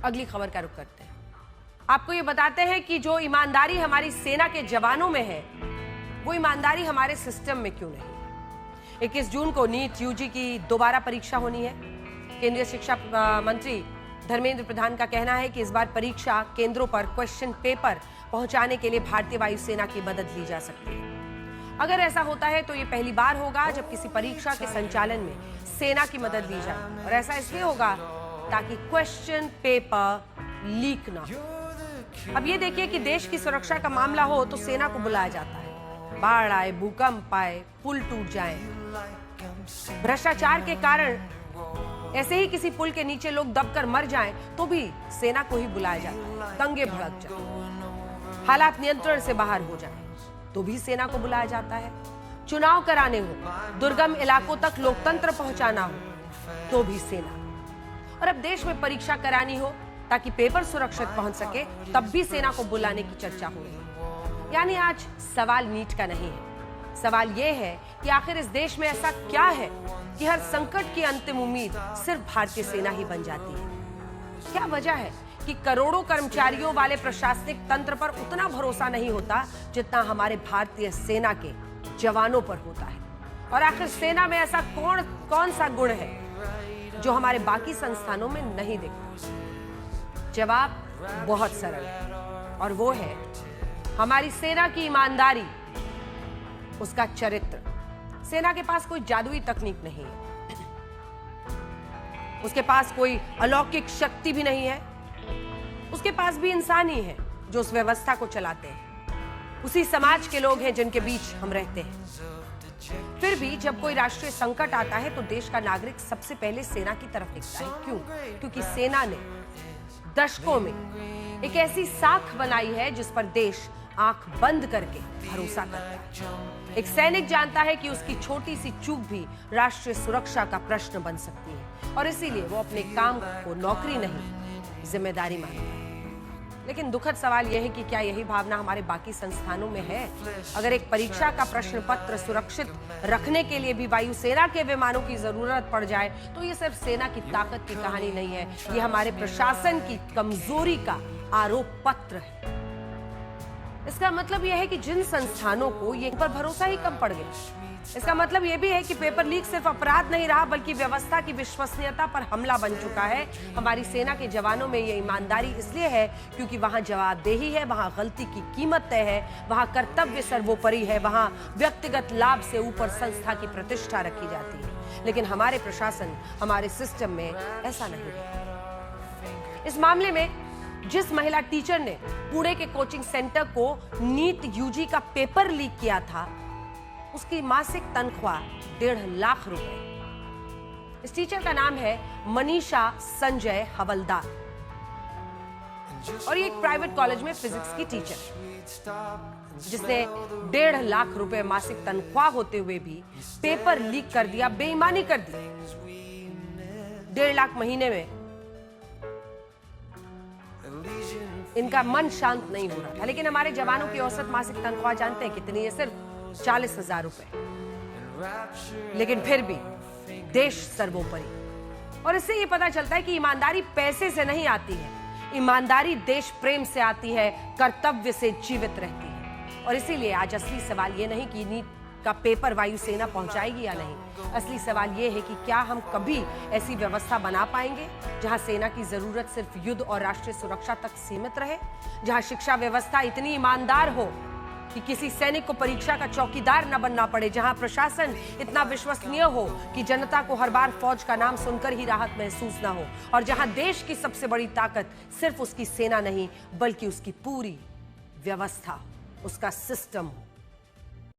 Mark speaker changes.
Speaker 1: अगली खबर का रुख करते हैं। आपको ये बताते हैं कि जो ईमानदारी हमारी सेना के जवानों में है, वो ईमानदारी हमारे सिस्टम में क्यों नहीं है। 21 जून को नीट यूजी की दोबारा परीक्षा होनी है। केंद्रीय शिक्षा मंत्री धर्मेंद्र प्रधान का कहना है कि इस बार परीक्षा केंद्रों पर क्वेश्चन पेपर पहुंचाने के लिए भारतीय वायुसेना की मदद ली जा सकती है। अगर ऐसा होता है तो ये पहली बार होगा जब किसी परीक्षा के संचालन में सेना की मदद ली जाए, और ऐसा इसलिए होगा ताकि क्वेश्चन पेपर लीक ना हो। अब ये देखिए कि देश की सुरक्षा का मामला हो तो सेना को बुलाया जाता है। बाढ़ आए, भूकंप आए, पुल टूट जाए, भ्रष्टाचार के कारण ऐसे ही किसी पुल के नीचे लोग दबकर मर जाएं तो भी सेना को ही बुलाया जाता है। दंगे भड़क जाए, हालात नियंत्रण से बाहर हो जाए तो भी सेना को बुलाया जाता है। चुनाव कराने हो, दुर्गम इलाकों तक लोकतंत्र पहुंचाना हो तो भी सेना। और अब देश में परीक्षा करानी हो ताकि पेपर सुरक्षित पहुंच सके, तब भी सेना को बुलाने की चर्चा हो रही है। यानी आज सवाल नीट का नहीं है, सवाल यह है कि आखिर इस देश में ऐसा क्या है कि हर संकट की अंतिम उम्मीद सिर्फ भारतीय सेना ही बन जाती है। क्या वजह है कि करोड़ों कर्मचारियों वाले प्रशासनिक तंत्र पर उतना भरोसा नहीं होता जितना हमारे भारतीय सेना के जवानों पर होता है। और आखिर सेना में ऐसा कौन सा गुण है जो हमारे बाकी संस्थानों में नहीं दिखता। जवाब बहुत सरल है, और वो है हमारी सेना की ईमानदारी, उसका चरित्र। सेना के पास कोई जादुई तकनीक नहीं है, उसके पास कोई अलौकिक शक्ति भी नहीं है, उसके पास भी इंसान ही है जो उस व्यवस्था को चलाते हैं। उसी समाज के लोग हैं जिनके बीच हम रहते हैं। फिर भी जब कोई राष्ट्रीय संकट आता है तो देश का नागरिक सबसे पहले सेना की तरफ दिखता है। क्यों? क्योंकि सेना ने दशकों में एक ऐसी साख बनाई है जिस पर देश आंख बंद करके भरोसा करता है। एक सैनिक जानता है कि उसकी छोटी सी चूक भी राष्ट्रीय सुरक्षा का प्रश्न बन सकती है, और इसीलिए वो अपने काम को नौकरी नहीं, जिम्मेदारी मानता है। लेकिन दुखद सवाल यह है कि क्या यही भावना हमारे बाकी संस्थानों में है? अगर एक परीक्षा का प्रश्न पत्र सुरक्षित रखने के लिए भी वायुसेना के विमानों की जरूरत पड़ जाए तो ये सिर्फ सेना की ताकत की कहानी नहीं है, ये हमारे प्रशासन की कमजोरी का आरोप पत्र है। इसका मतलब यह है कि जिन संस्थानों को ये पर भरोसा ही कम पड़ गया, इसका मतलब यह भी है कि पेपर लीक सिर्फ अपराध नहीं रहा बल्कि व्यवस्था की विश्वसनीयता पर हमला बन चुका है। हमारी सेना के जवानों में ये ईमानदारी इसलिए है क्योंकि वहां जवाबदेही है, वहां गलती की कीमत तय है, वहां कर्तव्य सर्वोपरि है, वहां व्यक्तिगत लाभ से ऊपर संस्था की प्रतिष्ठा रखी जाती है। लेकिन हमारे प्रशासन, हमारे सिस्टम में ऐसा नहीं है। इस मामले में जिस महिला टीचर ने पुणे के कोचिंग सेंटर को नीट यूजी का पेपर लीक किया था, उसकी मासिक तनख्वाह 1.5 लाख रुपए। इस टीचर का नाम है मनीषा संजय हवलदार, और ये एक प्राइवेट कॉलेज में फिजिक्स की टीचर है जिसने 1.5 लाख रुपए मासिक तनख्वाह होते हुए भी पेपर लीक कर दिया, बेईमानी कर दी। 1.5 लाख महीने में इनका मन शांत नहीं हो रहा था। लेकिन हमारे जवानों की औसत मासिक तनख्वाह जानते हैं कितनी है? सिर्फ 40,000 रुपए। लेकिन फिर भी देश सर्वोपरि। और इससे ये पता चलता है कि ईमानदारी पैसे से नहीं आती है, ईमानदारी देश प्रेम से आती है, कर्तव्य से जीवित रहती है। और इसीलिए आज असली सवाल ये नहीं कि नीट का पेपर वायुसेना पहुंचाएगी या नहीं, असली सवाल यह है कि क्या हम कभी ऐसी व्यवस्था बना पाएंगे जहां सेना की जरूरत सिर्फ युद्ध और राष्ट्रीय सुरक्षा तक सीमित रहे, जहां शिक्षा व्यवस्था इतनी ईमानदार हो कि किसी सैनिक को परीक्षा का चौकीदार न बनना पड़े, जहां प्रशासन इतना विश्वसनीय हो कि जनता को हर बार फौज का नाम सुनकर ही राहत महसूस न हो, और जहां देश की सबसे बड़ी ताकत सिर्फ उसकी सेना नहीं बल्कि उसकी पूरी व्यवस्था, उसका सिस्टम हो।